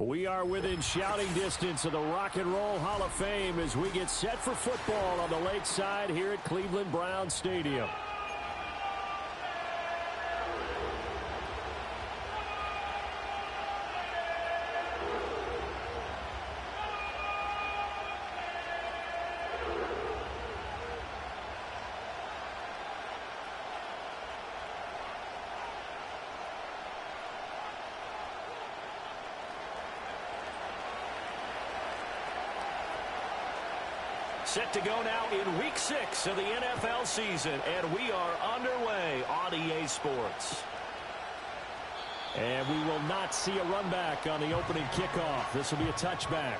We are within shouting distance of the Rock and Roll Hall of Fame as we get set for football on the lakeside here at Cleveland Browns Stadium. Set to go now in Week 6 of the NFL season, and we are underway on EA Sports. And we will not see a run back on the opening kickoff. This will be a touchback.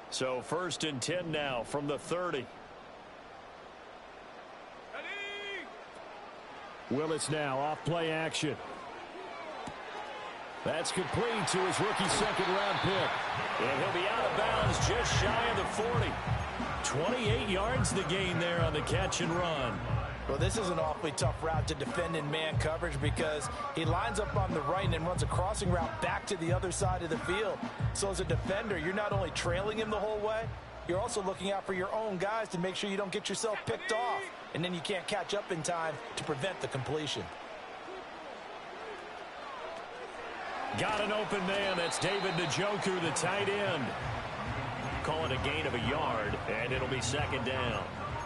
So 1st and 10 now from the 30. Willis now off play action. That's complete to his rookie second-round pick. And he'll be out of bounds just shy of the 40. 28 yards to gain there on the catch and run. Well, this is an awfully tough route to defend in man coverage because he lines up on the right and then runs a crossing route back to the other side of the field. So as a defender, you're not only trailing him the whole way, you're also looking out for your own guys to make sure you don't get yourself picked off. And then you can't catch up in time to prevent the completion. Got an open man. That's David Njoku, the tight end. Call it a gain of a yard, and it'll be second down.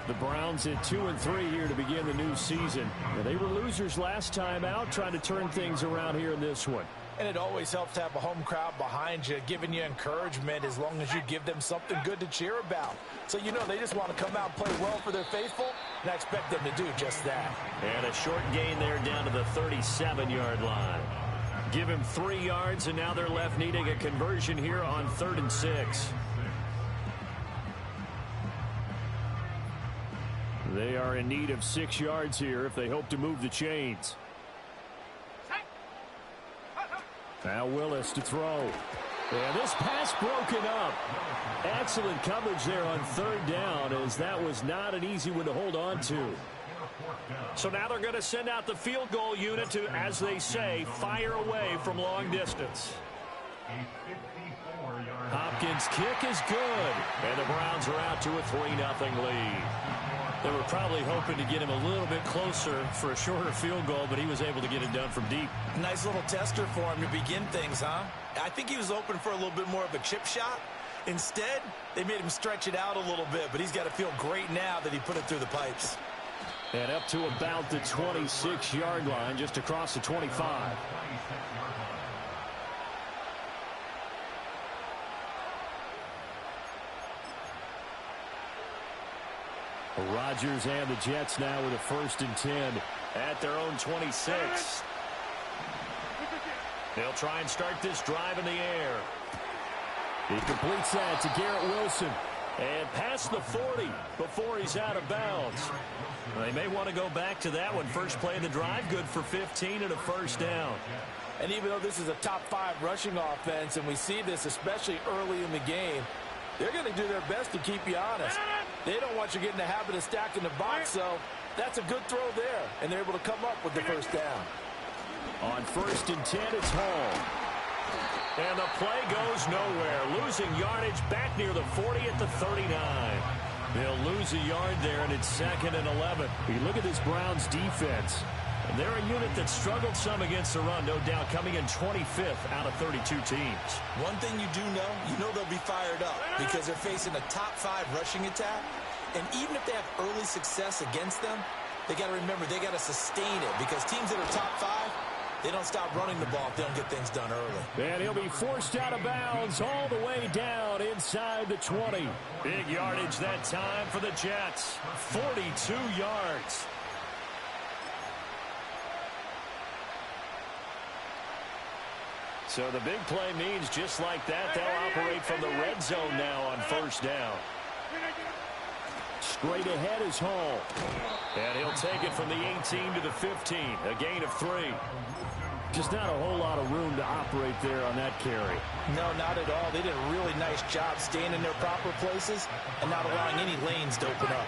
The Browns at 2-3 here to begin the new season. Now, they were losers last time out, trying to turn things around here in this one. And it always helps to have a home crowd behind you, giving you encouragement as long as you give them something good to cheer about. So you know they just want to come out and play well for their faithful, and I expect them to do just that. And a short gain there down to the 37-yard line. Give him 3 yards, and now they're left needing a conversion here on 3rd and 6. They are in need of 6 yards here if they hope to move the chains. Now Willis to throw. And this pass broken up. Excellent coverage there on 3rd down, as that was not an easy one to hold on to. So now they're going to send out the field goal unit to, as they say, fire away from long distance. Hopkins' kick is good. And the Browns are out to a 3-0 lead. They were probably hoping to get him a little bit closer for a shorter field goal, but he was able to get it done from deep. Nice little tester for him to begin things, huh? I think he was open for a little bit more of a chip shot. Instead, they made him stretch it out a little bit, but he's got to feel great now that he put it through the pipes. And up to about the 26-yard line, just across the 25. Rodgers and the Jets now with a 1st and 10 at their own 26. They'll try and start this drive in the air. He completes that to Garrett Wilson. And past the 40 before he's out of bounds. They may want to go back to that one. First play of the drive, good for 15 and a 1st down. And even though this is a top 5 rushing offense, and we see this especially early in the game, they're going to do their best to keep you honest. They don't want you getting the habit of stacking the box, so that's a good throw there. And they're able to come up with the 1st down. On 1st and 10, it's Hall. And the play goes nowhere. Losing yardage back near the 40 at the 39. They'll lose a yard there, and it's 2nd and 11. You look at this Browns defense. And they're a unit that struggled some against the run, no doubt, coming in 25th out of 32 teams. One thing you do know, they'll be fired up because they're facing a top 5 rushing attack. And even if they have early success against them, they got to remember they got to sustain it because teams that are top 5, they don't stop running the ball if they don't get things done early. And he'll be forced out of bounds all the way down inside the 20. Big yardage that time for the Jets. 42 yards. So the big play means just like that, they'll operate from the red zone now on first down. Straight ahead is Hall. And he'll take it from the 18 to the 15, a gain of 3. Just not a whole lot of room to operate there on that carry. No, not at all. They did a really nice job staying in their proper places and not allowing any lanes to open up.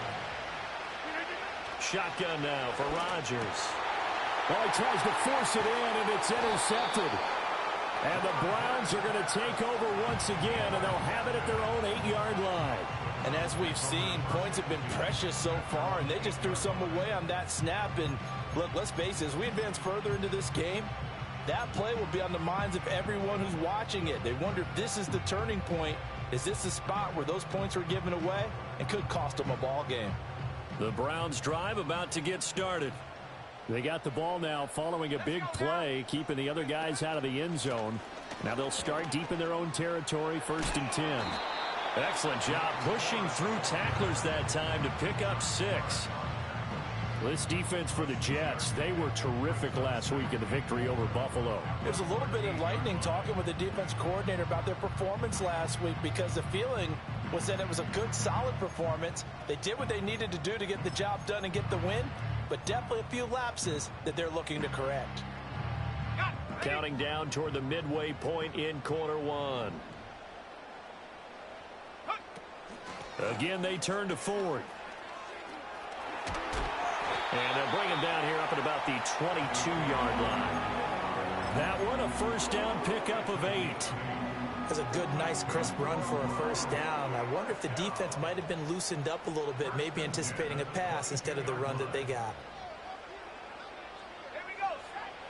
Shotgun now for Rodgers. Well, he tries to force it in, and it's intercepted. And the Browns are going to take over once again, and they'll have it at their own 8-yard line. And as we've seen, points have been precious so far, and they just threw some away on that snap. And look, let's face it, as we advance further into this game, that play will be on the minds of everyone who's watching it. They wonder if this is the turning point. Is this the spot where those points were given away and could cost them a ball game? The Browns drive about to get started. They got the ball now following a big play, keeping the other guys out of the end zone. Now they'll start deep in their own territory, 1st and 10. Excellent job pushing through tacklers that time to pick up 6. This defense for the Jets, they were terrific last week in the victory over Buffalo. There's a little bit enlightening talking with the defense coordinator about their performance last week, because the feeling was that it was a good, solid performance. They did what they needed to do to get the job done and get the win, but definitely a few lapses that they're looking to correct. Counting down toward the midway point in quarter 1. Again, they turn to Ford. And they'll bring him down here up at about the 22-yard line. That one, a first down pickup of 8. That's a good, nice, crisp run for a first down. I wonder if the defense might have been loosened up a little bit, maybe anticipating a pass instead of the run that they got.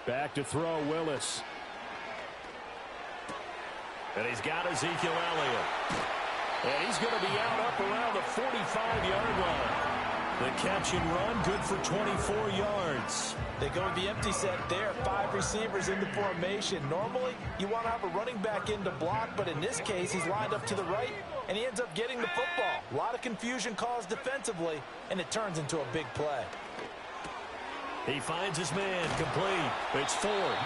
Back to throw, Willis. And he's got Ezekiel Elliott. And he's going to be out up around the 45-yard line. The catch and run, good for 24 yards. They go with the empty set there, 5 receivers in the formation. Normally, you want to have a running back in to block, but in this case, he's lined up to the right, and he ends up getting the football. A lot of confusion caused defensively, and it turns into a big play. He finds his man, complete. It's Ford.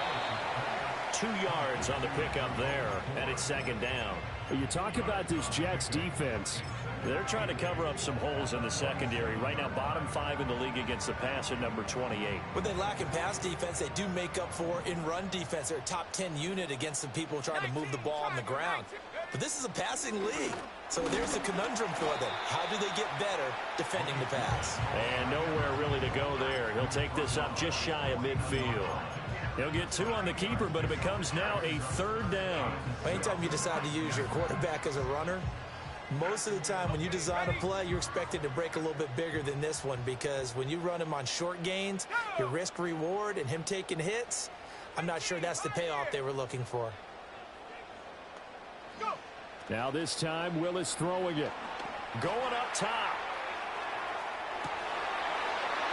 2 yards on the pickup there, and it's 2nd down. You talk about this Jets defense. They're trying to cover up some holes in the secondary. Right now, bottom 5 in the league against the pass at number 28. When they lack in pass defense, they do make up for in run defense. They're a top 10 unit against some people trying to move the ball on the ground. But this is a passing league, so there's a conundrum for them. How do they get better defending the pass? And nowhere really to go there. He'll take this up just shy of midfield. He'll get 2 on the keeper, but it becomes now a 3rd down. Anytime you decide to use your quarterback as a runner, most of the time when you design a play, you're expected to break a little bit bigger than this one, because when you run him on short gains, your risk-reward and him taking hits, I'm not sure that's the payoff they were looking for. Now this time, Willis throwing it. Going up top.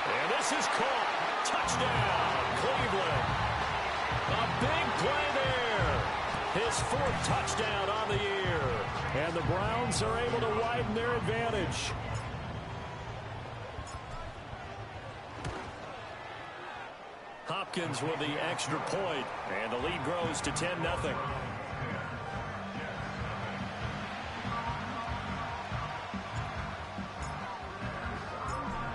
And this is caught. Touchdown, Cleveland. A big play there. His 4th touchdown on the year. And the Browns are able to widen their advantage. Hopkins with the extra point, and the lead grows to 10-0.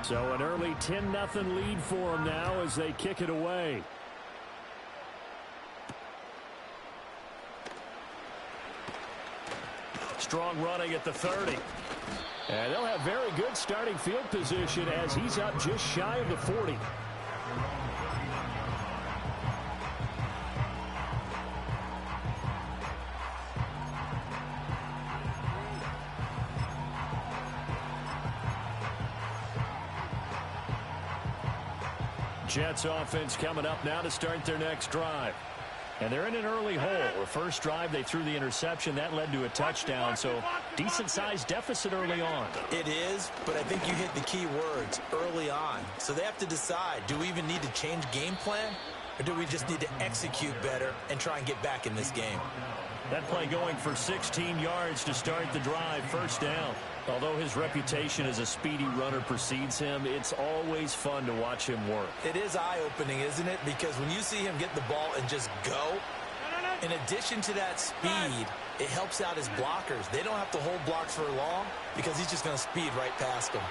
So an early 10-0 lead for them now as they kick it away. Strong running at the 30. And they'll have very good starting field position as he's up just shy of the 40. Jets offense coming up now to start their next drive. And they're in an early hole. The first drive, they threw the interception. That led to a touchdown, so decent-sized deficit early on. It is, but I think you hit the key words, early on. So they have to decide, do we even need to change game plan, or do we just need to execute better and try and get back in this game? That play going for 16 yards to start the drive, first down. Although his reputation as a speedy runner precedes him, it's always fun to watch him work. It is eye-opening, isn't it? Because when you see him get the ball and just go, In addition to that speed, it helps out his blockers. They don't have to hold blocks for long because he's just going to speed right past them.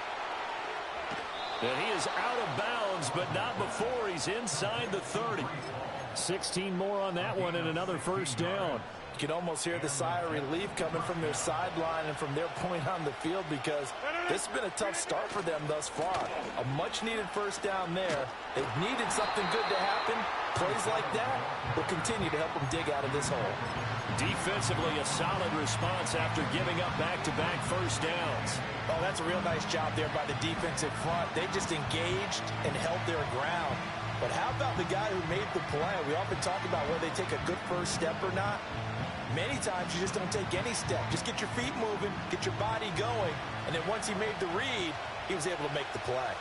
And he is out of bounds, but not before he's inside the 30. 16 more on that one and another first down. You can almost hear the sigh of relief coming from their sideline and from their point on the field because this has been a tough start for them thus far. A much-needed first down there. They've needed something good to happen. Plays like that will continue to help them dig out of this hole. Defensively, a solid response after giving up back-to-back first downs. Oh, that's a real nice job there by the defensive front. They just engaged and held their ground. But how about the guy who made the play? We often talk about whether they take a good first step or not. Many times you just don't take any step. Just get your feet moving, get your body going, and then once he made the read, he was able to make the play.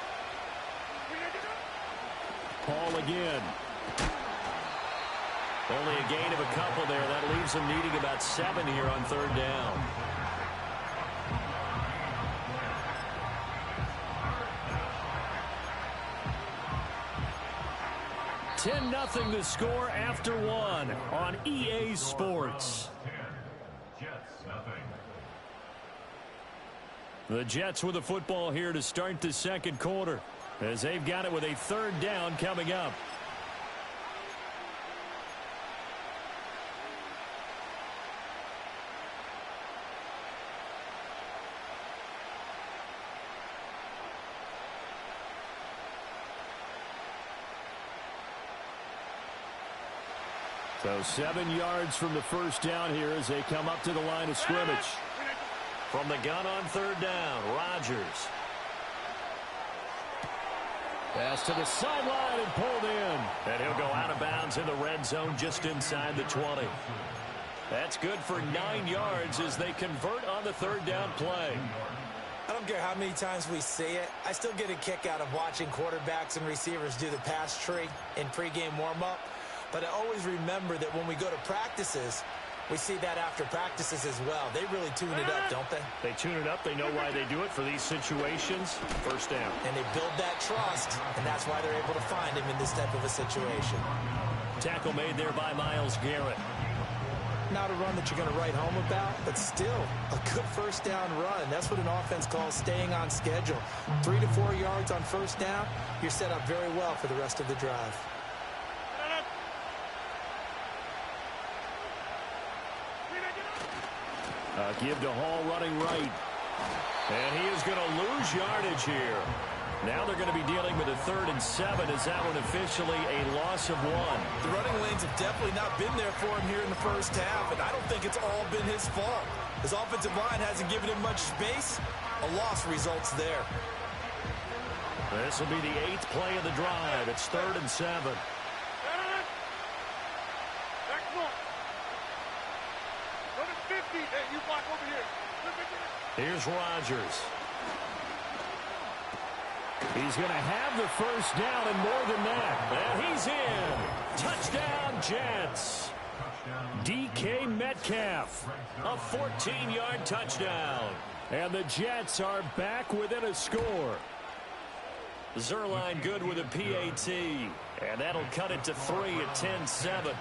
Paul again. Only a gain of a couple there. That leaves them needing about 7 here on third down. $10-0 the score after one on EA Sports. The Jets with the football here to start the second quarter as they've got it with a third down coming up. So 7 yards from the first down here as they come up to the line of scrimmage. From the gun on third down, Rodgers. Pass to the sideline and pulled in. And he'll go out of bounds in the red zone just inside the 20. That's good for 9 yards as they convert on the third down play. I don't care how many times we see it. I still get a kick out of watching quarterbacks and receivers do the pass tree in pregame warm-up. But I always remember that when we go to practices, we see that after practices as well. They really tune it up, don't they? They tune it up. They know why they do it for these situations. First down. And they build that trust, and that's why they're able to find him in this type of a situation. Tackle made there by Myles Garrett. Not a run that you're going to write home about, but still a good first down run. That's what an offense calls staying on schedule. 3 to 4 yards on first down, you're set up very well for the rest of the drive. Give to Hall running right. And he is going to lose yardage here. Now they're going to be dealing with a 3rd and 7. Is that one officially a loss of 1? The running lanes have definitely not been there for him here in the first half, and I don't think it's all been his fault. His offensive line hasn't given him much space. A loss results there. This will be the 8th play of the drive. It's 3rd and 7. Here's Rodgers. He's going to have the first down and more than that. And he's in. Touchdown, Jets. DK Metcalf. A 14-yard touchdown. And the Jets are back within a score. Zuerlein good with a PAT. And that'll cut it to 3 at 10-7.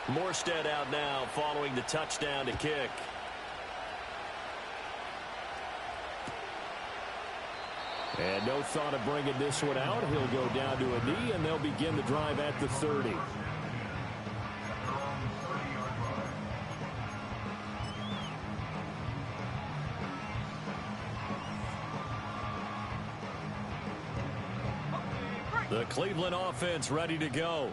Morstead out now following the touchdown to kick. And no thought of bringing this one out. He'll go down to a knee, and they'll begin the drive at the 30. The Cleveland offense ready to go.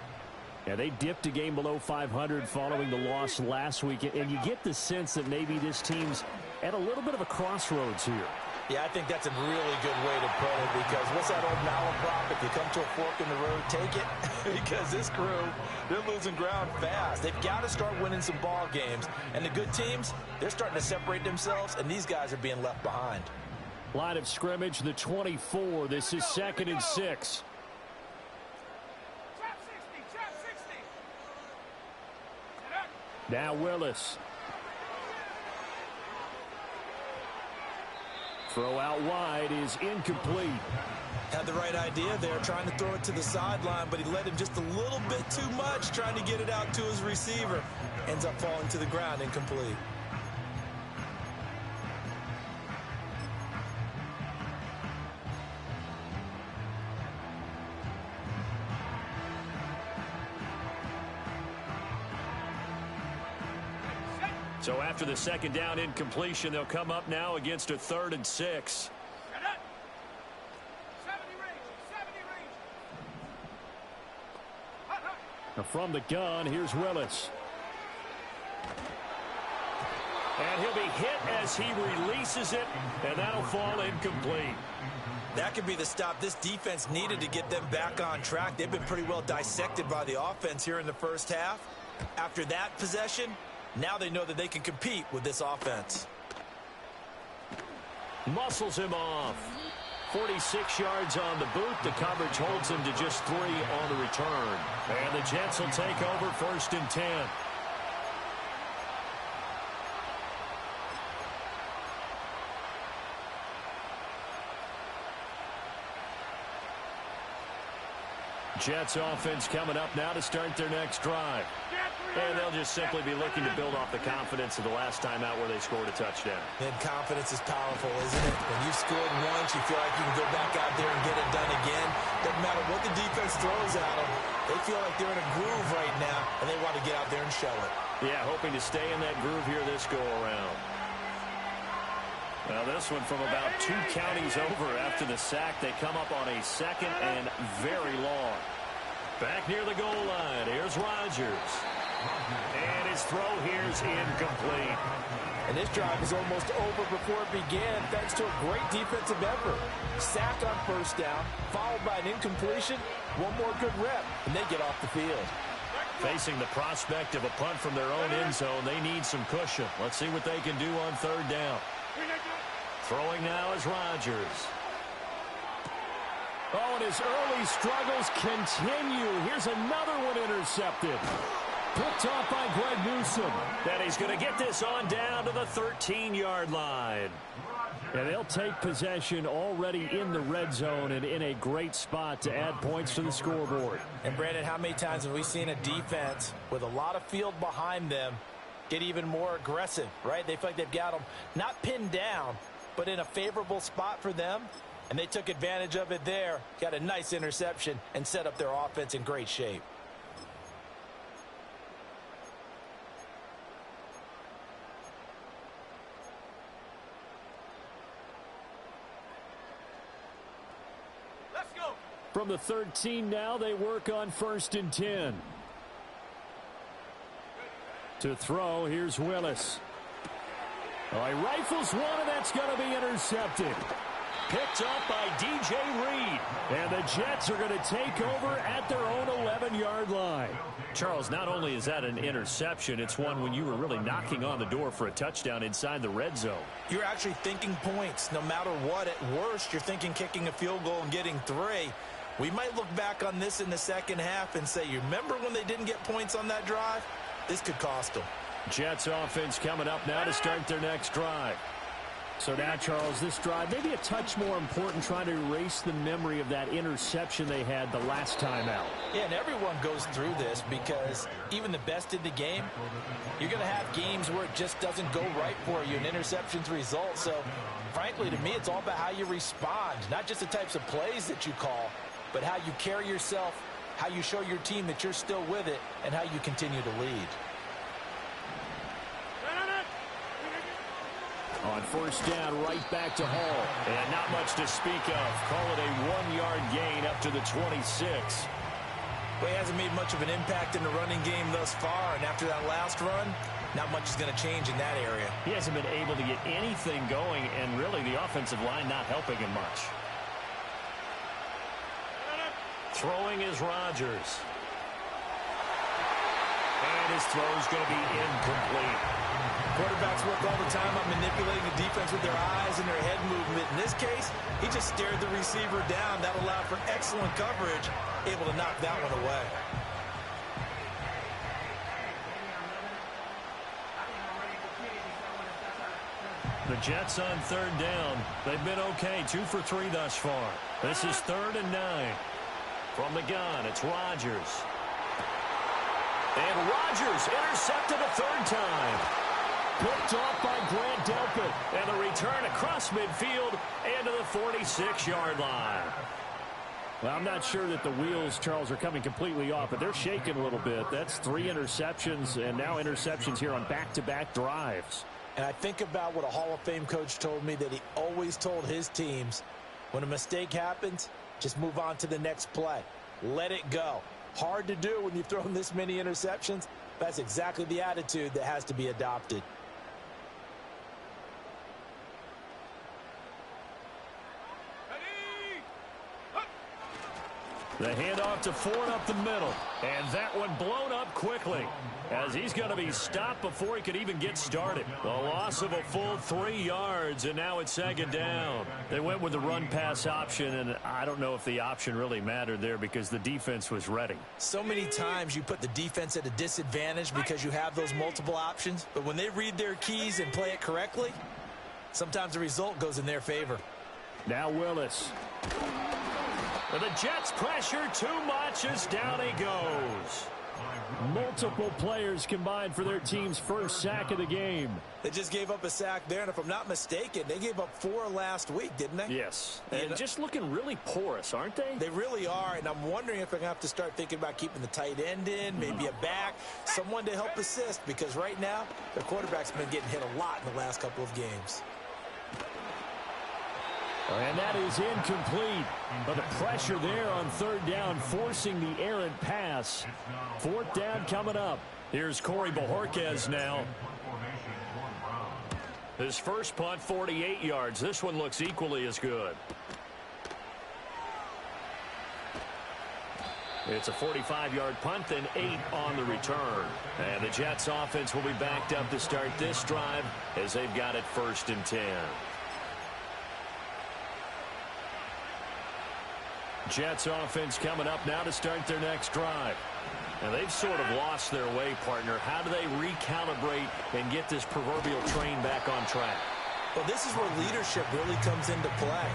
Yeah, they dipped a game below 500 following the loss last week, and you get the sense that maybe this team's at a little bit of a crossroads here. Yeah, I think that's a really good way to put it, because what's that old malaprop? If you come to a fork in the road, take it. Because this crew, they're losing ground fast. They've got to start winning some ball games. And the good teams, they're starting to separate themselves, and these guys are being left behind. Line of scrimmage, the 24. This is 2nd and 6. Now Willis. Throw out wide is incomplete. Had the right idea there, trying to throw it to the sideline, but he led him just a little bit too much, trying to get it out to his receiver. Ends up falling to the ground, incomplete. So after the second down incompletion, they'll come up now against a 3rd and 6. From the gun, here's Willis. And he'll be hit as he releases it, and that'll fall incomplete. That could be the stop this defense needed to get them back on track. They've been pretty well dissected by the offense here in the first half. After that possession, now they know that they can compete with this offense. Muscles him off. 46 yards on the boot. The coverage holds him to just 3 on the return. And the Jets will take over 1st and 10. Jets offense coming up now to start their next drive. And they'll just simply be looking to build off the confidence of the last time out where they scored a touchdown. And confidence is powerful, isn't it? When you've scored once, you feel like you can go back out there and get it done again. Doesn't matter what the defense throws at them. They feel like they're in a groove right now, and they want to get out there and show it. Yeah, hoping to stay in that groove here this go-around. Now this one from about 2 counties over after the sack. They come up on a 2nd and very long. Back near the goal line. Here's Rodgers. And his throw here's incomplete. And this drive is almost over before it began thanks to a great defensive effort. Sack on 1st down, followed by an incompletion. One more good rep, and they get off the field. Facing the prospect of a punt from their own end zone, they need some cushion. Let's see what they can do on 3rd down. Throwing now is Rodgers. Oh, and his early struggles continue. Here's another one intercepted. Picked off by Greg Newsome. And he's going to get this on down to the 13-yard line. And they'll take possession already in the red zone and in a great spot to add points to the scoreboard. And, Brandon, how many times have we seen a defense with a lot of field behind them get even more aggressive, right? They feel like they've got them not pinned down, but in a favorable spot for them. And they took advantage of it there, got a nice interception, and set up their offense in great shape. Let's go. From the 13 now, they work on 1st and 10. To throw, here's Willis. Oh, he rifles one, and that's going to be intercepted. Picked up by D.J. Reed. And the Jets are going to take over at their own 11-yard line. Charles, not only is that an interception, it's one when you were really knocking on the door for a touchdown inside the red zone. You're actually thinking points. No matter what, at worst, you're thinking kicking a field goal and getting 3. We might look back on this in the second half and say, you remember when they didn't get points on that drive? This could cost them. Jets offense coming up now to start their next drive. So now, Charles, this drive maybe a touch more important, trying to erase the memory of that interception they had the last time out. Yeah, and everyone goes through this because even the best in the game, you're going to have games where it just doesn't go right for you, and interceptions result. So, frankly, to me, it's all about how you respond, not just the types of plays that you call, but how you carry yourself, how you show your team that you're still with it, and how you continue to lead. On 1st down, right back to Hall. And not much to speak of. Call it a 1-yard gain up to the 26. Well, he hasn't made much of an impact in the running game thus far, and after that last run, not much is going to change in that area. He hasn't been able to get anything going, and really the offensive line not helping him much. Throwing is Rodgers. And his throw is going to be incomplete. Quarterbacks work all the time on manipulating the defense with their eyes and their head movement. In this case, he just stared the receiver down. That allowed for excellent coverage, able to knock that one away. The Jets on third down. They've been okay, 2 for 3 thus far. This is 3rd and 9. From the gun, it's Rodgers. And Rodgers intercepted a 3rd time. Picked off by Grant Delpit. And the return across midfield and to the 46-yard line. Well, I'm not sure that the wheels, Charles, are coming completely off, but they're shaking a little bit. That's 3 interceptions, and now interceptions here on back-to-back drives. And I think about what a Hall of Fame coach told me, that he always told his teams, when a mistake happens, just move on to the next play. Let it go. Hard to do when you've thrown this many interceptions. That's exactly the attitude that has to be adopted. The handoff to Ford up the middle. And that one blown up quickly, as he's going to be stopped before he could even get started. The loss of a full 3 yards, and now it's 2nd down. They went with the run-pass option, and I don't know if the option really mattered there because the defense was ready. So many times you put the defense at a disadvantage because you have those multiple options, but when they read their keys and play it correctly, sometimes the result goes in their favor. Now Willis. And the Jets pressure too much as down he goes. Multiple players combined for their team's first sack of the game. They just gave up a sack there, and if I'm not mistaken, they gave up 4 last week, didn't they? Yes. And just looking really porous, aren't they? They really are, and I'm wondering if they're going to have to start thinking about keeping the tight end in, maybe a back, someone to help assist, because right now, their quarterback's been getting hit a lot in the last couple of games. And that is incomplete. But the pressure there on 3rd down, forcing the errant pass. 4th down coming up. Here's Corey Bojorquez now. His first punt, 48 yards. This one looks equally as good. It's a 45-yard punt, then 8 on the return. And the Jets offense will be backed up to start this drive as they've got it 1st and 10. Jets offense coming up now to start their next drive. And they've sort of lost their way, partner. How do they recalibrate and get this proverbial train back on track? Well, this is where leadership really comes into play.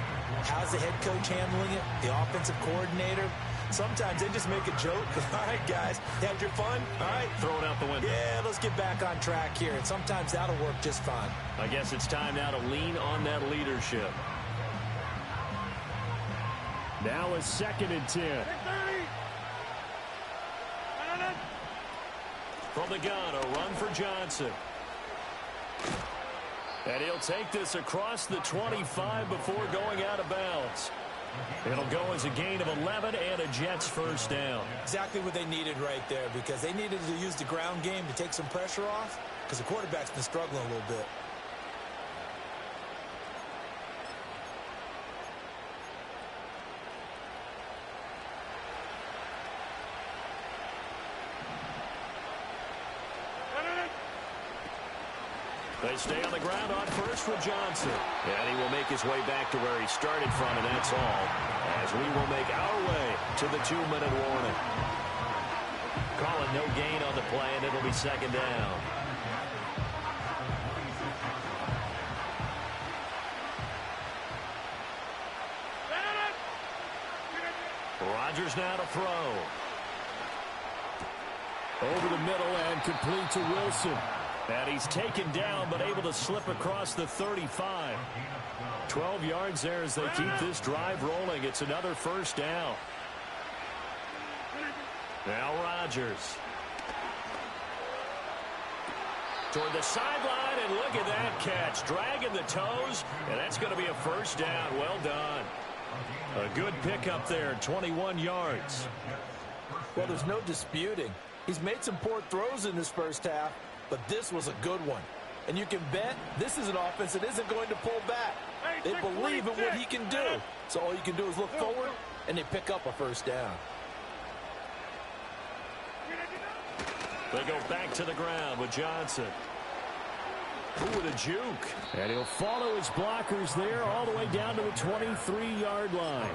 How's the head coach handling it? The offensive coordinator? Sometimes they just make a joke. All right, guys, had your fun? All right. Throw it out the window. Yeah, let's get back on track here. And sometimes that'll work just fine. I guess it's time now to lean on that leadership. Now a 2nd and 10. From the gun, a run for Johnson. And he'll take this across the 25 before going out of bounds. It'll go as a gain of 11 and a Jets 1st down. Exactly what they needed right there, because they needed to use the ground game to take some pressure off, because the quarterback's been struggling a little bit. They stay on the ground on first with Johnson. And he will make his way back to where he started from, and that's all. As we will make our way to the 2-minute warning. Calling no gain on the play, and it'll be 2nd down. Rodgers now to throw. Over the middle and complete to Wilson. And he's taken down, but able to slip across the 35. 12 yards there as they keep this drive rolling. It's another 1st down. Now Rodgers. Toward the sideline, and look at that catch. Dragging the toes, and that's going to be a 1st down. Well done. A good pickup there, 21 yards. Well, there's no disputing. He's made some poor throws in this first half, but this was a good one. And you can bet this is an offense that isn't going to pull back. They believe in what he can do. So all you can do is look forward, and they pick up a 1st down. They go back to the ground with Johnson. Ooh, with a juke. And he'll follow his blockers there all the way down to the 23-yard line.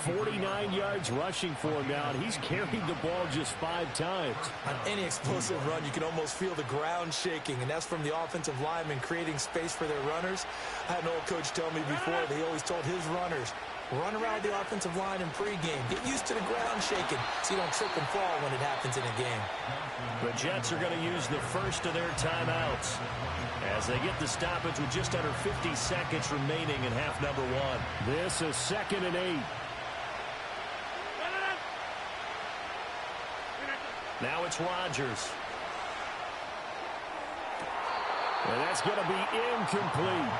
49 yards rushing for him now, and he's carried the ball just 5 times. On any explosive run, you can almost feel the ground shaking, and that's from the offensive linemen creating space for their runners. I had an old coach tell me before that he always told his runners, run around the offensive line in pregame. Get used to the ground shaking so you don't trip and fall when it happens in a game. The Jets are going to use the first of their timeouts as they get the stoppage with just under 50 seconds remaining in half number 1. This is 2nd and 8. Now it's Rodgers. And that's going to be incomplete.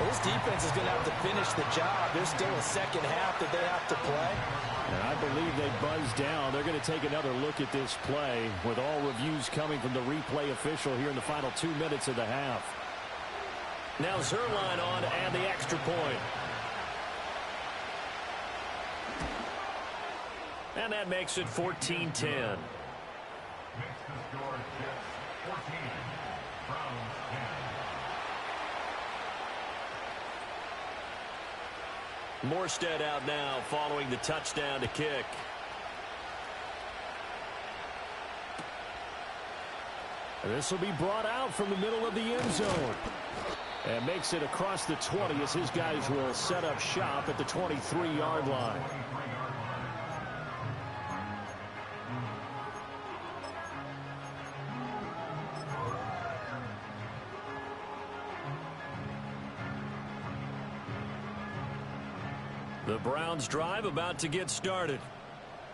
This defense is going to have to finish the job. There's still a second half that they have to play. And I believe they buzzed down. They're going to take another look at this play with all reviews coming from the replay official here in the final 2 minutes of the half. Now Zuerlein on to add the extra point. And that makes it 14-10. Morstead out now following the touchdown to kick. This will be brought out from the middle of the end zone. And makes it across the 20 as his guys will set up shop at the 23-yard line. The Browns drive about to get started.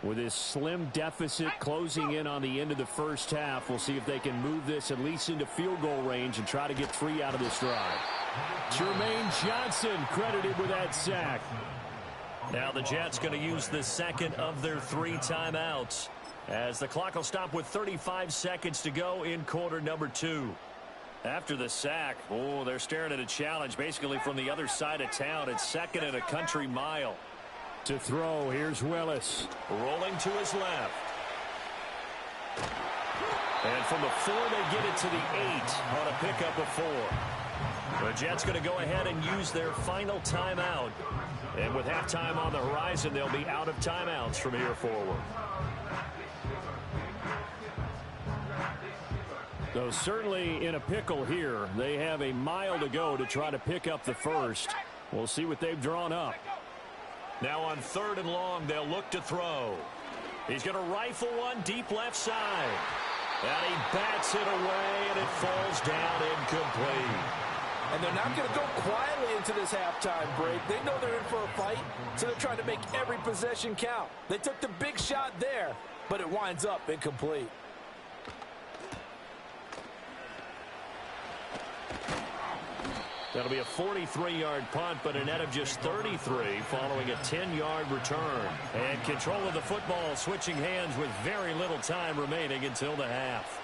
With this slim deficit closing in on the end of the first half, we'll see if they can move this at least into field goal range and try to get 3 out of this drive. Jermaine Johnson credited with that sack. Now the Jets going to use the second of their 3 timeouts as the clock will stop with 35 seconds to go in quarter number 2. After the sack, they're staring at a challenge basically from the other side of town. It's 2nd and a country mile. To throw, here's Willis. Rolling to his left. And from the 4, they get it to the 8 on a pickup of 4. The Jets going to go ahead and use their final timeout. And with halftime on the horizon, they'll be out of timeouts from here forward. So certainly in a pickle here. They have a mile to go to try to pick up the first. We'll see what they've drawn up. Now on 3rd and long, they'll look to throw. He's going to rifle one deep left side. And he bats it away, and it falls down incomplete. And they're not going to go quietly into this halftime break. They know they're in for a fight, so they're trying to make every possession count. They took the big shot there, but it winds up incomplete. That'll be a 43-yard punt, but a net of just 33 following a 10-yard return. And control of the football switching hands with very little time remaining until the half.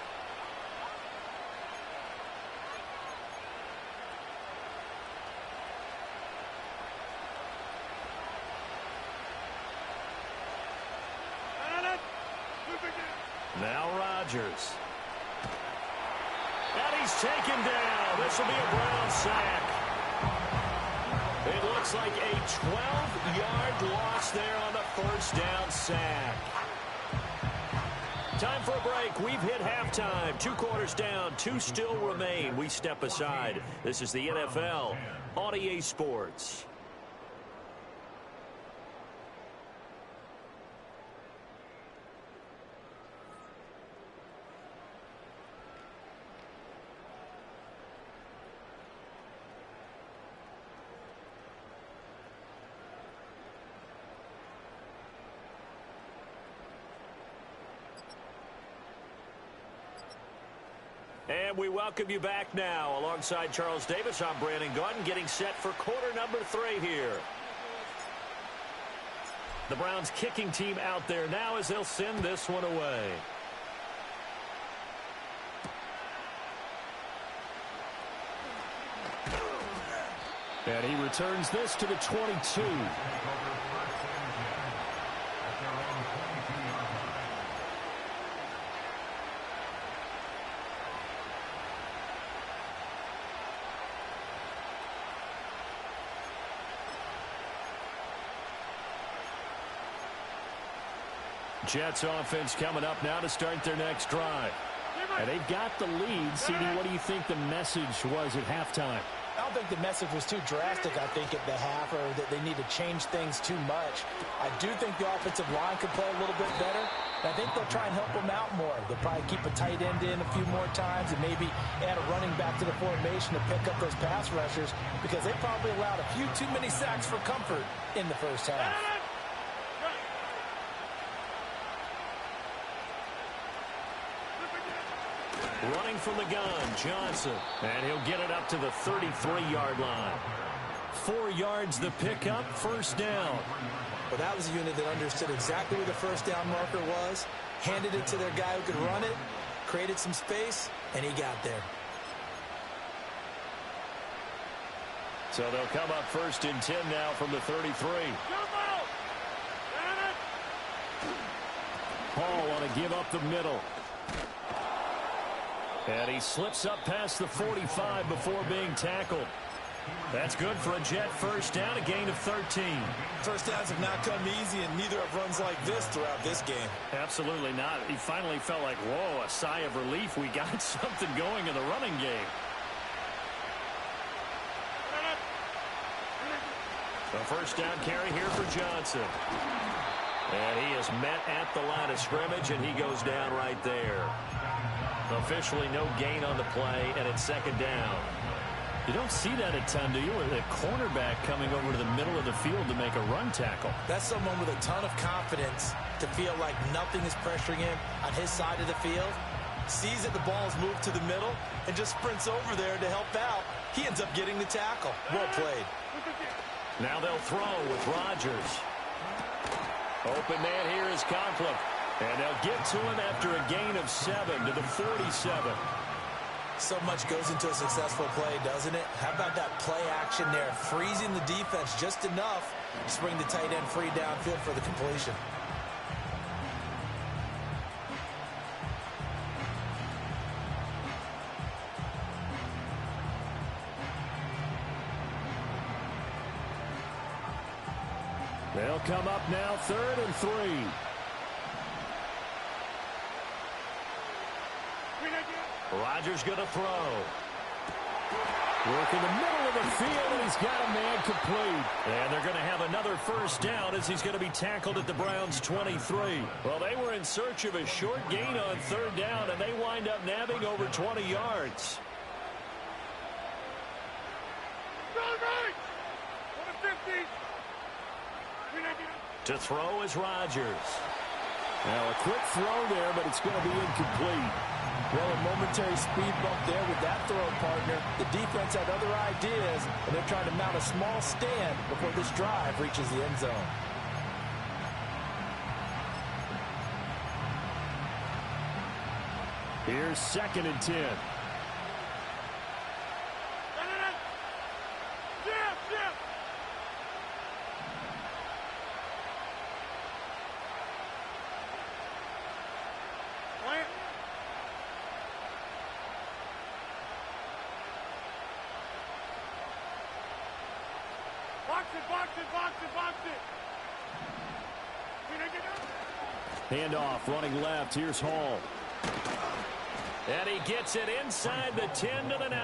Now Rodgers. And he's taken down. This will be a Brown sack. It looks like a 12-yard loss there on the first down sack. Time for a break. We've hit halftime. 2 quarters down. 2 still remain. We step aside. This is the NFL on EA Sports. And we welcome you back now. Alongside Charles Davis, I'm Brandon Gaudin, getting set for quarter number 3 here. The Browns kicking team out there now as they'll send this one away. And he returns this to the 22. Jets offense coming up now to start their next drive. And they've got the lead. CD, what do you think the message was at halftime? I don't think the message was too drastic, I think, at the half, or that they need to change things too much. I do think the offensive line could play a little bit better. I think they'll try and help them out more. They'll probably keep a tight end in a few more times and maybe add a running back to the formation to pick up those pass rushers, because they probably allowed a few too many sacks for comfort in the first half. Running from the gun, Johnson. And he'll get it up to the 33-yard line. 4 yards the pickup, first down. Well, that was a unit that understood exactly where the first down marker was, handed it to their guy who could run it, created some space, and he got there. So they'll come up first and 10 now from the 33. Hall want to give up the middle. And he slips up past the 45 before being tackled. That's good for a Jet first down, a gain of 13. First downs have not come easy, and neither have runs like this throughout this game. Absolutely not. He finally felt like, whoa, a sigh of relief. We got something going in the running game. The first down carry here for Johnson. And he is met at the line of scrimmage, and he goes down right there. Officially no gain on the play, and it's second down. You don't see that a ton, do you? With a cornerback coming over to the middle of the field to make a run tackle. That's someone with a ton of confidence to feel like nothing is pressuring him on his side of the field. Sees that the ball is moved to the middle and just sprints over there to help out. He ends up getting the tackle. Well played. Now they'll throw with Rodgers. Open man here is Conklin. And they'll get to him after a gain of 7 to the 47. So much goes into a successful play, doesn't it? How about that play action there? Freezing the defense just enough to bring the tight end free downfield for the completion. They'll come up now, 3rd and 3. Rodgers going to throw. Work in the middle of the field, and he's got a man complete. And they're going to have another first down as he's going to be tackled at the Browns' 23. Well, they were in search of a short gain on 3rd down, and they wind up nabbing over 20 yards. To throw is Rodgers. Now a quick throw there, but it's going to be incomplete. Well, a momentary speed bump there with that throw, partner. The defense had other ideas, and they're trying to mount a small stand before this drive reaches the end zone. Here's 2nd and 10. Handoff, running left. Here's Hall. And he gets it inside the 10 to the 9.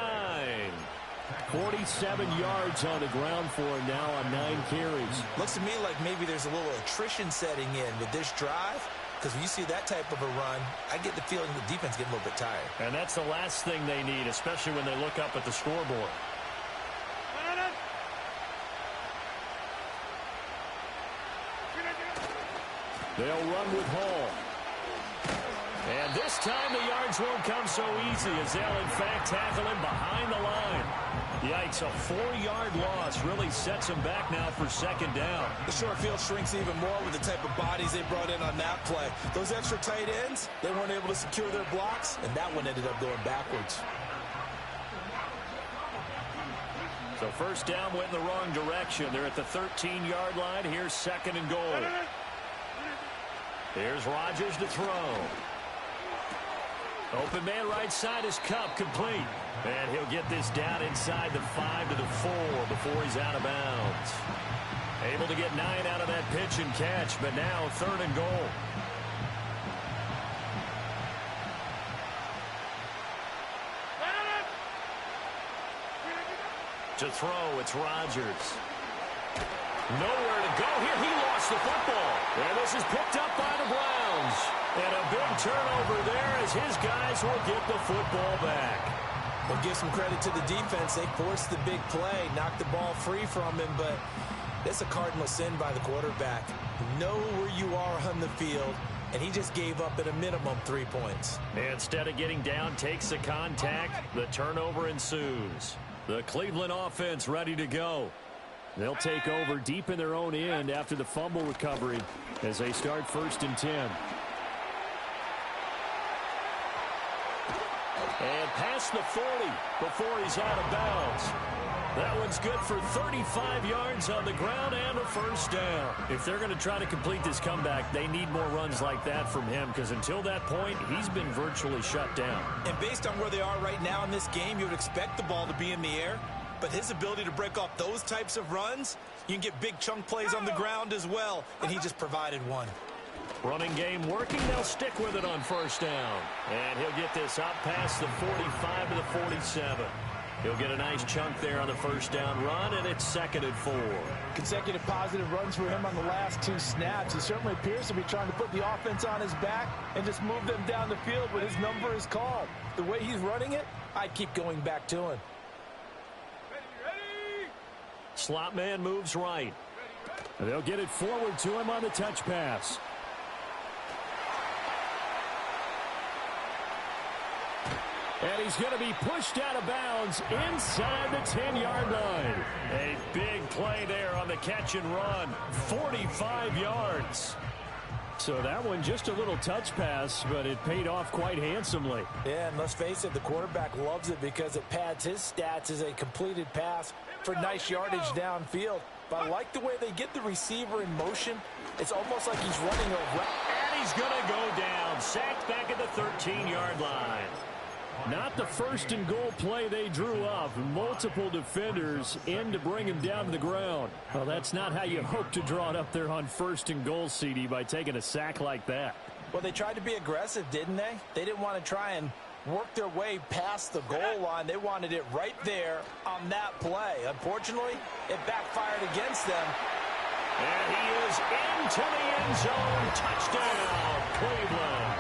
47 yards on the ground for him now on 9 carries. Looks to me like maybe there's a little attrition setting in with this drive, because when you see that type of a run, I get the feeling the defense getting a little bit tired. And that's the last thing they need, especially when they look up at the scoreboard. They'll run with Hall. And this time the yards won't come so easy as they'll, in fact, tackle him behind the line. Yikes, a 4-yard loss really sets him back now for 2nd down. The short field shrinks even more with the type of bodies they brought in on that play. Those extra tight ends, they weren't able to secure their blocks, and that one ended up going backwards. So first down went in the wrong direction. They're at the 13-yard line. Here's 2nd and goal. Here's Rodgers to throw. Open man right side is Kupp, complete. And he'll get this down inside the 5 to the 4 before he's out of bounds. Able to get 9 out of that pitch and catch, but now 3rd and goal. To throw, it's Rodgers. Nowhere to go here. He lost the football. And this is picked up by the Browns. And a big turnover there as his guys will get the football back. We'll give some credit to the defense. They forced the big play, knocked the ball free from him, but it's a cardinal sin by the quarterback. Know where you are on the field, and he just gave up at a minimum 3 points. Instead of getting down, takes the contact. The turnover ensues. The Cleveland offense ready to go. They'll take over deep in their own end after the fumble recovery as they start 1st and 10. And past the 40 before he's out of bounds. That one's good for 35 yards on the ground and a 1st down. If they're going to try to complete this comeback, they need more runs like that from him, because until that point, he's been virtually shut down. And based on where they are right now in this game, you would expect the ball to be in the air. But his ability to break off those types of runs, you can get big chunk plays on the ground as well, and he just provided one. Running game working. They'll stick with it on 1st down. And he'll get this up past the 45 to the 47. He'll get a nice chunk there on the 1st down run, and it's 2nd and 4. Consecutive positive runs for him on the last 2 snaps. He certainly appears to be trying to put the offense on his back and just move them down the field when his number is called. The way he's running it, I'd keep going back to him. Slot man moves right. They'll get it forward to him on the touch pass. And he's going to be pushed out of bounds inside the 10-yard line. A big play there on the catch and run. 45 yards. So that one just a little touch pass, but it paid off quite handsomely. Yeah, and let's face it, the quarterback loves it because it pads his stats as a completed pass for nice yardage downfield. But I like the way they get the receiver in motion. It's almost like he's running a route. And he's going to go down. Sacked back at the 13-yard line. Not the 1st and goal play they drew up. Multiple defenders in to bring him down to the ground. Well, that's not how you hope to draw it up there on 1st and goal, CD, by taking a sack like that. Well, they tried to be aggressive, didn't they? They didn't want to try and work their way past the goal line. They wanted it right there on that play. Unfortunately, it backfired against them. And he is into the end zone. Touchdown, Cleveland.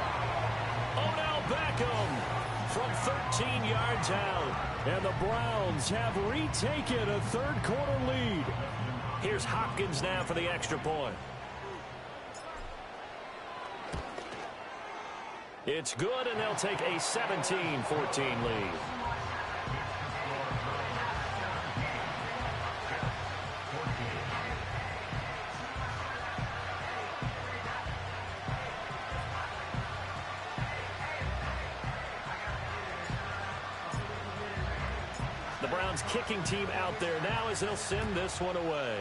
Odell Beckham from 13 yards out. And the Browns have retaken a 3rd quarter lead. Here's Hopkins now for the extra point. It's good, and they'll take a 17-14 lead. The Browns kicking team out there now as they'll send this one away.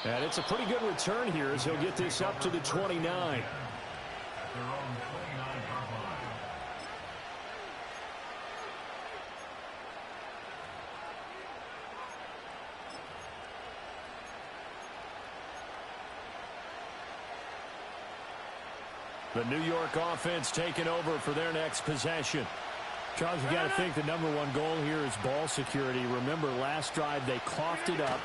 And it's a pretty good return here as he'll get this up to the 29. The New York offense taking over for their next possession. Charles, you got to think the #1 goal here is ball security. Remember, last drive they coughed it up.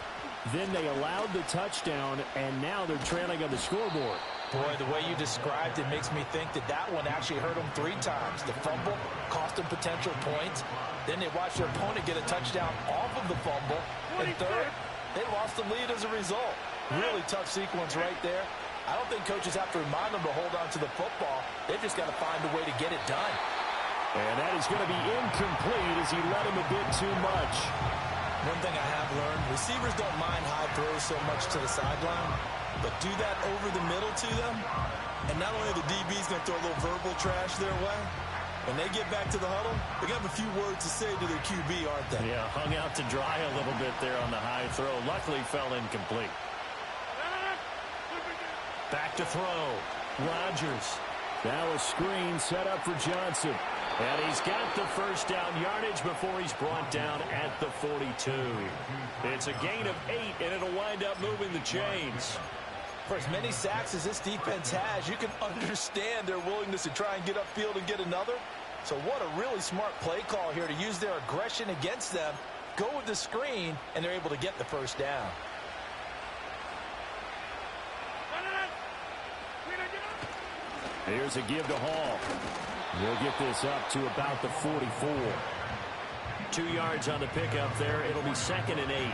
Then they allowed the touchdown, and now they're trailing on the scoreboard. Boy, the way you described it makes me think that that one actually hurt them 3 times. The fumble cost them potential points. Then they watched their opponent get a touchdown off of the fumble. And third, they lost the lead as a result. Really tough sequence right there. I don't think coaches have to remind them to hold on to the football. They've just got to find a way to get it done. And that is going to be incomplete as he led him a bit too much. One thing I have learned, receivers don't mind high throws so much to the sideline, but do that over the middle to them, and not only are the DBs going to throw a little verbal trash their way, when they get back to the huddle, they have a few words to say to their QB, aren't they? Yeah, hung out to dry a little bit there on the high throw. Luckily fell incomplete. Back to throw. Rodgers. Now a screen set up for Johnson. And he's got the 1st down yardage before he's brought down at the 42. It's a gain of 8, and it'll wind up moving the chains. For as many sacks as this defense has, you can understand their willingness to try and get upfield and get another. So what a really smart play call here to use their aggression against them, go with the screen, and they're able to get the first down. Here's a give to Hall. He'll get this up to about the 44. 2 yards on the pickup there. It'll be 2nd and 8.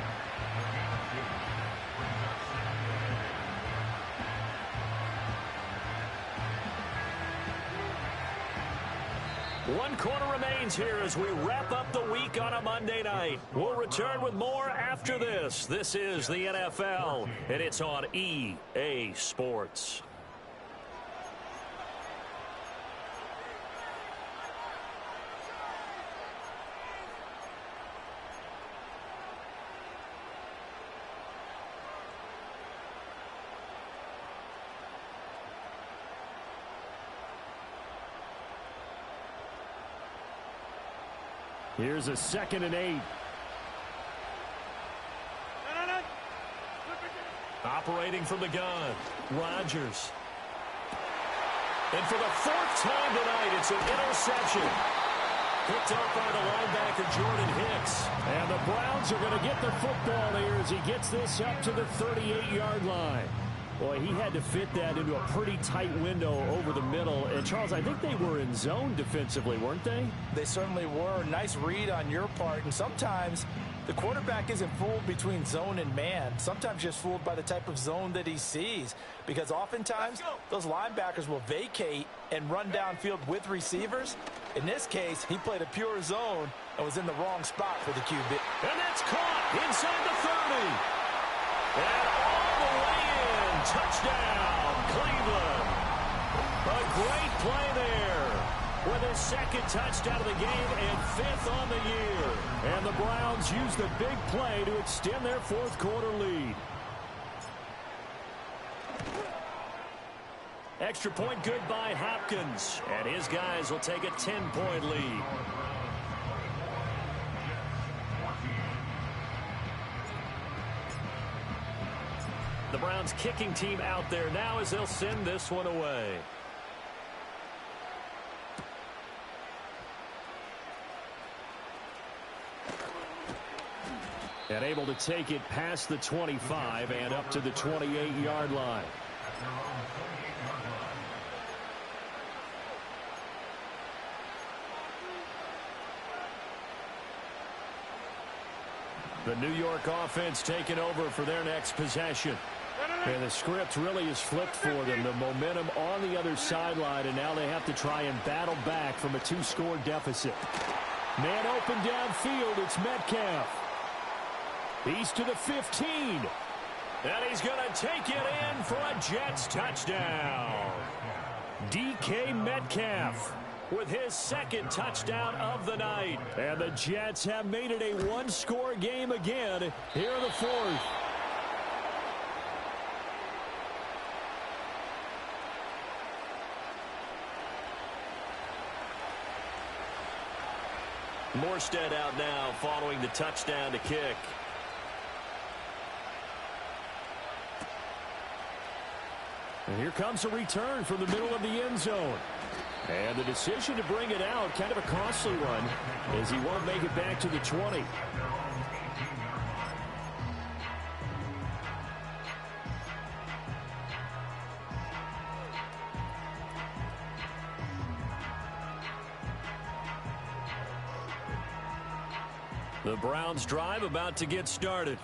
One quarter remains here as we wrap up the week on a Monday night. We'll return with more after this. This is the NFL, and it's on EA Sports. Here's a 2nd and 8. Operating from the gun, Rodgers. And for the 4th time tonight, it's an interception. Picked up by the linebacker, Jordan Hicks. And the Browns are going to get the football here as he gets this up to the 38-yard line. Boy, he had to fit that into a pretty tight window over the middle. And, Charles, I think they were in zone defensively, weren't they? They certainly were. Nice read on your part. And sometimes the quarterback isn't fooled between zone and man. Sometimes just fooled by the type of zone that he sees. Because oftentimes those linebackers will vacate and run downfield with receivers. In this case, he played a pure zone and was in the wrong spot for the QB. And that's caught inside the 30. And all the way in. Touchdown, Cleveland. A great play there with his 2nd touchdown of the game and 5th on the year. And the Browns use the big play to extend their 4th quarter lead. Extra point good by Hopkins. And his guys will take a 10-point lead. The Browns kicking team out there now as they'll send this one away. And able to take it past the 25 and up to the 28-yard line. The New York offense taking over for their next possession. And the script really is flipped for them. The momentum on the other sideline, and now they have to try and battle back from a 2-score deficit. Man open downfield, it's Metcalf. He's to the 15. And he's going to take it in for a Jets touchdown. DK Metcalf with his 2nd touchdown of the night. And the Jets have made it a 1-score game again here in the 4th. Morstead out now following the touchdown to kick. And here comes a return from the middle of the end zone. And the decision to bring it out, kind of a costly one, as he won't make it back to the 20. The Browns drive about to get started.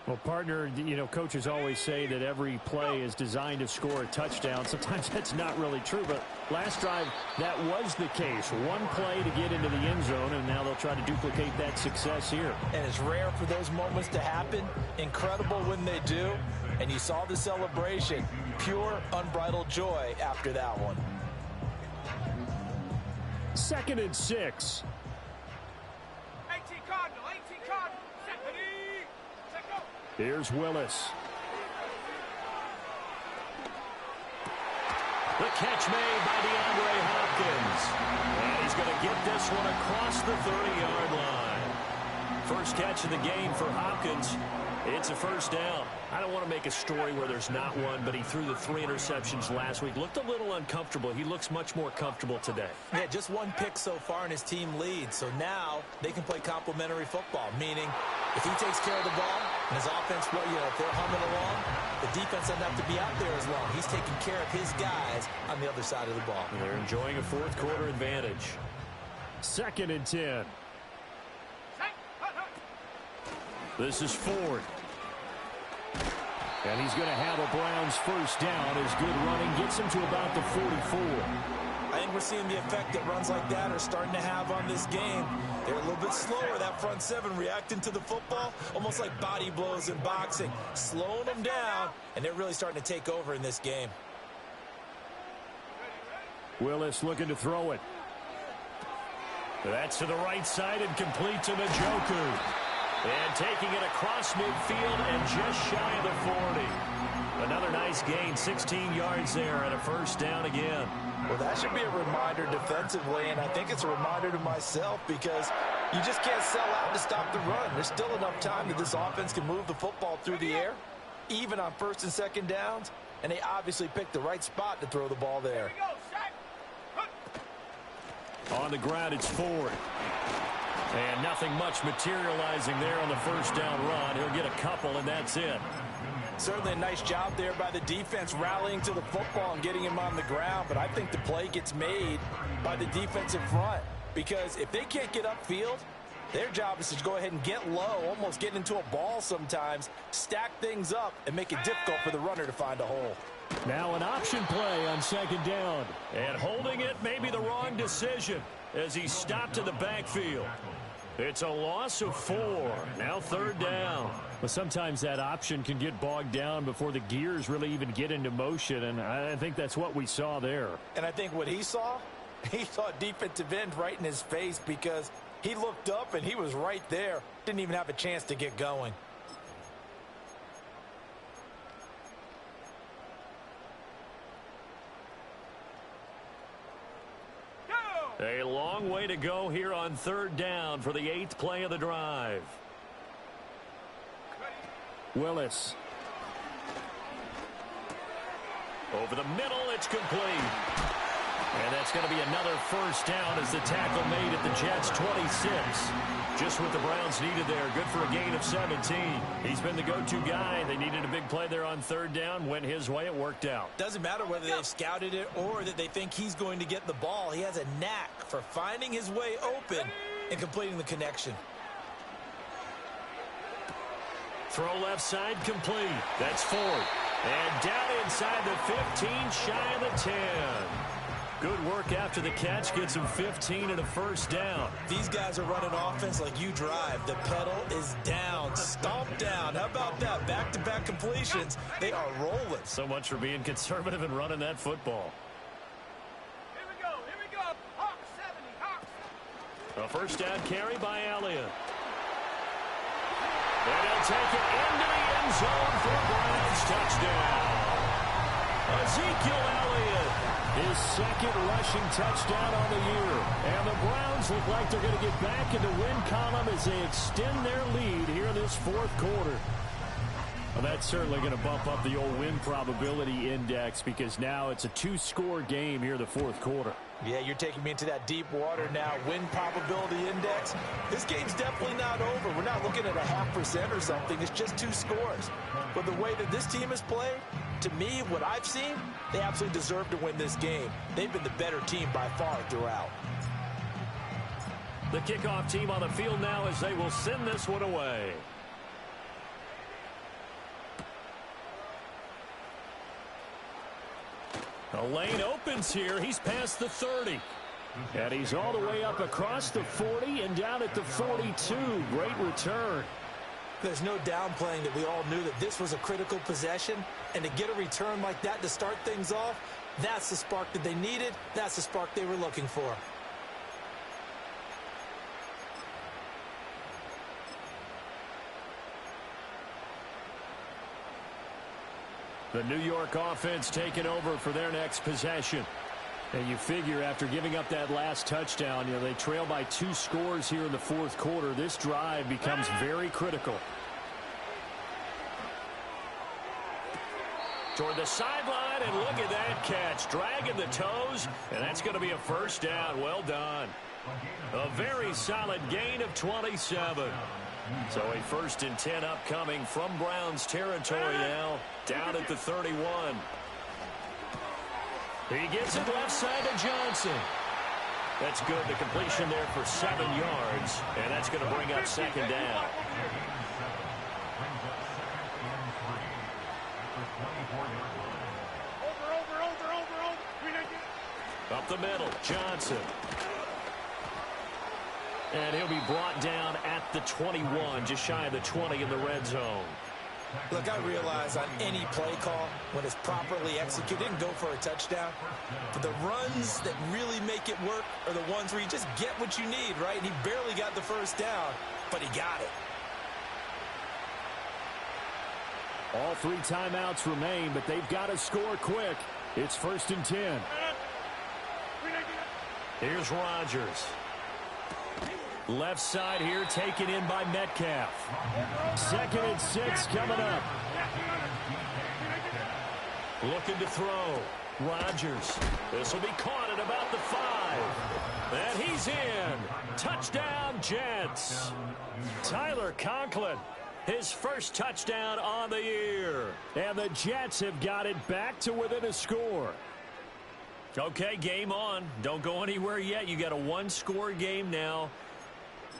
Well, partner, you know, coaches always say that every play is designed to score a touchdown. Sometimes that's not really true, but last drive, that was the case. One play to get into the end zone, and now they'll try to duplicate that success here. And it's rare for those moments to happen. Incredible when they do. And you saw the celebration. Pure, unbridled joy after that one. 2nd and 6. 18 Cardinal, 18 Cardinal. Here's Willis. The catch made by DeAndre Hopkins. And he's going to get this one across the 30-yard line. First catch of the game for Hopkins. It's a first down. I don't want to make a story where there's not one, but he threw the 3 interceptions last week. Looked a little uncomfortable. He looks much more comfortable today. Yeah, just 1 pick so far and his team leads. So now they can play complementary football, meaning if he takes care of the ball and his offense, well, if they're humming along, the defense doesn't have to be out there as long. He's taking care of his guys on the other side of the ball. They're enjoying a fourth quarter advantage. 2nd and 10. This is Ford. And he's going to have a Browns first down as good running gets him to about the 44. I think we're seeing the effect that runs like that are starting to have on this game. They're a little bit slower, that front 7, reacting to the football, almost like body blows in boxing, slowing them down, and they're really starting to take over in this game. Willis looking to throw it. That's to the right side and complete to Njoku. And taking it across midfield and just shy of the 40. Another nice gain, 16 yards there and a first down again. Well, that should be a reminder defensively, and I think it's a reminder to myself because you just can't sell out to stop the run. There's still enough time that this offense can move the football through the air, even on 1st and 2nd downs, and they obviously picked the right spot to throw the ball there. On the ground, it's Ford. And nothing much materializing there on the first down run. He'll get a couple, and that's it. Certainly a nice job there by the defense rallying to the football and getting him on the ground, but I think the play gets made by the defensive front because if they can't get upfield, their job is to go ahead and get low, almost get into a ball sometimes, stack things up, and make it difficult for the runner to find a hole. Now an option play on 2nd down. And holding it may be the wrong decision as he stopped in the backfield. It's a loss of 4. Now 3rd down. But sometimes that option can get bogged down before the gears really even get into motion, and I think that's what we saw there. And I think what he saw a defensive end right in his face because he looked up and he was right there. Didn't even have a chance to get going. A long way to go here on 3rd down for the 8th play of the drive. Willis. Over the middle, it's complete. And that's going to be another first down as the tackle made at the Jets' 26. Just what the Browns needed there. Good for a gain of 17. He's been the go-to guy. They needed a big play there on 3rd down. Went his way. It worked out. Doesn't matter whether they've scouted it or that they think he's going to get the ball. He has a knack for finding his way open and completing the connection. Throw left side complete. That's Ford. And down inside the 15, shy of the 10. Good work after the catch. Gets him 15 and a first down. These guys are running offense like you drive. The pedal is down. Stomp down. How about that? Back-to-back completions. They are rolling. So much for being conservative and running that football. Here we go. Here we go. Hawk 70. Hawk 70. A first down carry by Elliott. And he'll take it into the end zone for a Browns touchdown. Ezekiel Elliott. His 2nd rushing touchdown on the year. And the Browns look like they're going to get back in the win column as they extend their lead here in this 4th quarter. Well, that's certainly going to bump up the old win probability index because now it's a 2-score game here in the 4th quarter. Yeah, you're taking me into that deep water now. Win probability index. This game's definitely not over. We're not looking at a 0.5% or something. It's just 2 scores. But the way that this team has played, to me, what I've seen, they absolutely deserve to win this game. They've been the better team by far throughout. The kickoff team on the field now as they will send this one away. The lane opens here. He's past the 30. And he's all the way up across the 40 and down at the 42. Great return. There's no downplaying that we all knew that this was a critical possession. And to get a return like that to start things off, that's the spark that they needed. That's the spark they were looking for. The New York offense taking over for their next possession. And you figure after giving up that last touchdown, they trail by 2 scores here in the 4th quarter. This drive becomes very critical. toward the sideline, and look at that catch. Dragging the toes, and that's going to be a first down. Well done. A very solid gain of 27. So a 1st and 10 upcoming from Browns territory now, down at the 31. He gets it left side to Johnson. That's good. The completion there for 7 yards, and that's going to bring up 2nd down. Up the middle, Johnson. And he'll be brought down at the 21, just shy of the 20 in the red zone. Look, I realize on any play call, when it's properly executed, and go for a touchdown. But the runs that really make it work are the ones where you just get what you need, right? And he barely got the first down, but he got it. All 3 timeouts remain, but they've got to score quick. It's 1st and 10. Here's Rodgers. Left side here, taken in by Metcalf. 2nd and 6 coming up. Looking to throw. Rodgers. This will be caught at about the 5. And he's in. Touchdown, Jets. Tyler Conklin. His first touchdown on the year. And the Jets have got it back to within a score. Okay, game on. Don't go anywhere yet. You got a 1-score game now.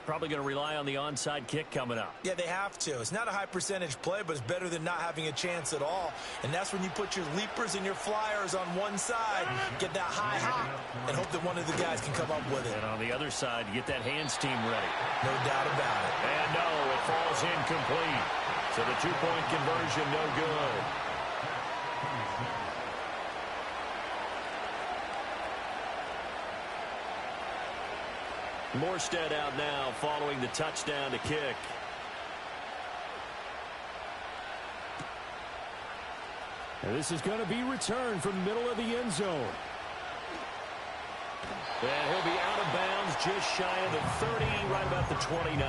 Probably going to rely on the onside kick coming up. Yeah, they have to. It's not a high percentage play, but it's better than not having a chance at all. And that's when you put your leapers and your flyers on one side, get that high hop, and hope that one of the guys can come up with it. And on the other side, you get that hands team ready. No doubt about it. And no, it falls incomplete. So the 2-point conversion, no good. Morstead out now following the touchdown to kick. And this is going to be returned from the middle of the end zone. And he'll be out of bounds just shy of the 30, right about the 29.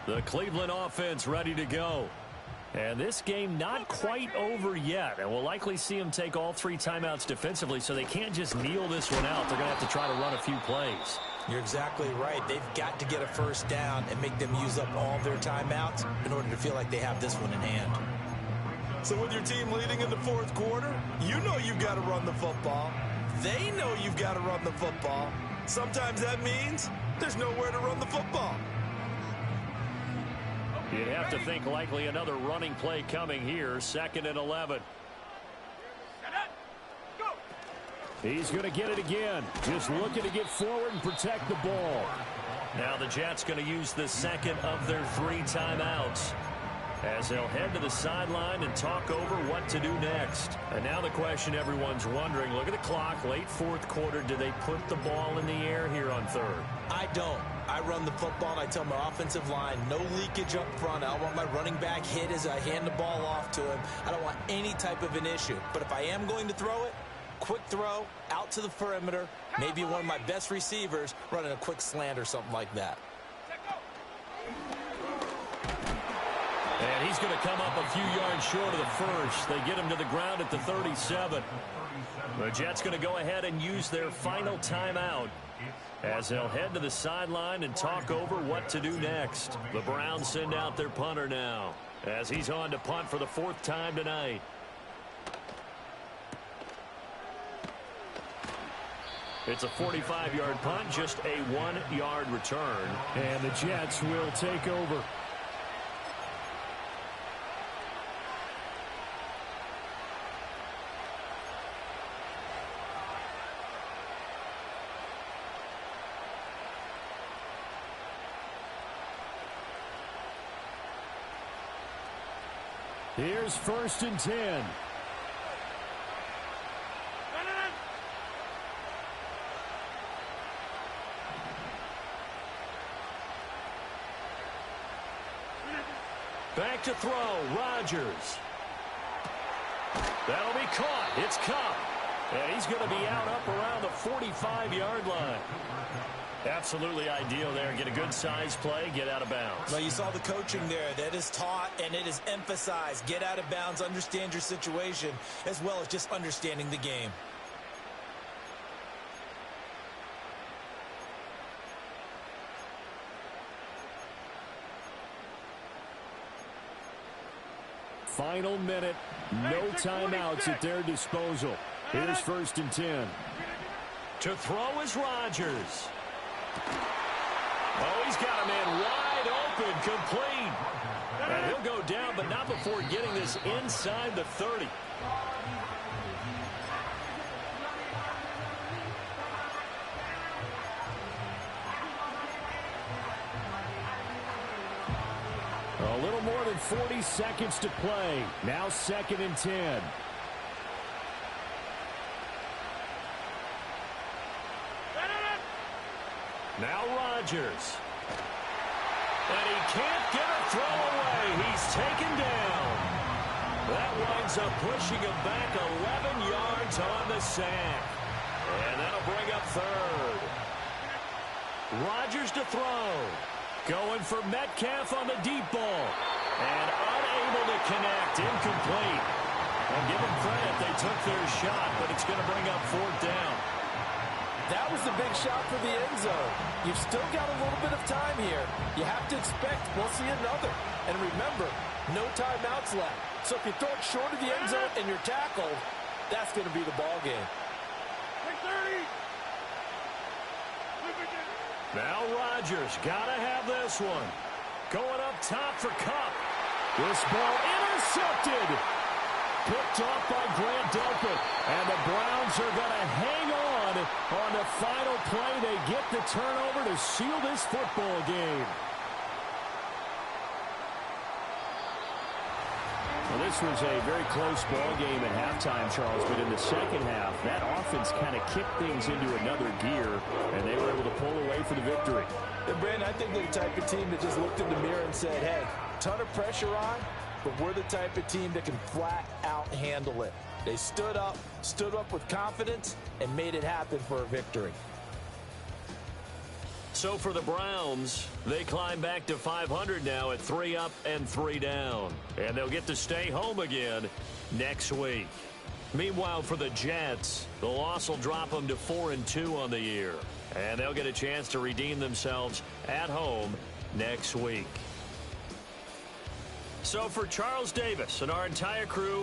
The Cleveland offense ready to go. And this game not quite over yet. And we'll likely see them take all 3 timeouts defensively, so they can't just kneel this one out. They're going to have to try to run a few plays. You're exactly right. They've got to get a first down and make them use up all their timeouts in order to feel like they have this one in hand. So with your team leading in the 4th quarter, you know you've got to run the football. They know you've got to run the football. Sometimes that means there's nowhere to run the football. You'd have to think likely another running play coming here. 2nd and 11. He's going to get it again. Just looking to get forward and protect the ball. Now the Jets going to use the 2nd of their 3 timeouts, as they'll head to the sideline and talk over what to do next. And now the question everyone's wondering, look at the clock, late 4th quarter, do they put the ball in the air here on 3rd? I don't. I run the football and I tell my offensive line, no leakage up front. I don't want my running back hit as I hand the ball off to him. I don't want any type of an issue. But if I am going to throw it, quick throw, out to the perimeter, maybe one of my best receivers running a quick slant or something like that. And he's going to come up a few yards short of the first. They get him to the ground at the 37. The Jets going to go ahead and use their final timeout, as they'll head to the sideline and talk over what to do next. The Browns send out their punter now, as he's on to punt for the 4th time tonight. It's a 45-yard punt, just a 1-yard return. And the Jets will take over. Here's 1st and 10. Back to throw, Rodgers. That'll be caught. It's Kupp. And he's going to be out up around the 45-yard line. Absolutely ideal there. Get a good size play, get out of bounds. Well, you saw the coaching there. That is taught and it is emphasized. Get out of bounds, understand your situation, as well as just understanding the game. Final minute, no timeouts at their disposal. Here's 1st and 10. To throw is Rodgers. Oh, he's got a man wide open, complete. And he'll go down, but not before getting this inside the 30. A little more than 40 seconds to play. Now 2nd and 10. Now Rodgers. And he can't get a throw away. He's taken down. That winds up pushing him back 11 yards on the sack. And that'll bring up 3rd. Rodgers to throw. Going for Metcalf on the deep ball. And unable to connect. Incomplete. And give them credit. They took their shot, but it's going to bring up 4th down. That was the big shot for the end zone. You've still got a little bit of time here. You have to expect we'll see another. And remember, no timeouts left. So if you throw it short of the end zone and you're tackled, that's going to be the ball game. Now Rodgers, gotta have this one. Going up top for Kupp. This ball intercepted. Picked off by Grant Delpit. And the Browns are going to hang on the final play. They get the turnover to seal this football game. Well, this was a very close ball game at halftime, Charles, but in the second half, that offense kind of kicked things into another gear, and they were able to pull away for the victory. And Brandon, I think they're the type of team that just looked in the mirror and said, hey, ton of pressure on, but we're the type of team that can flat out handle it. They stood up with confidence, and made it happen for a victory. So for the Browns, they climb back to 500 now at 3 up and 3 down. And they'll get to stay home again next week. Meanwhile, for the Jets, the loss will drop them to 4-2 on the year. And they'll get a chance to redeem themselves at home next week. So for Charles Davis and our entire crew,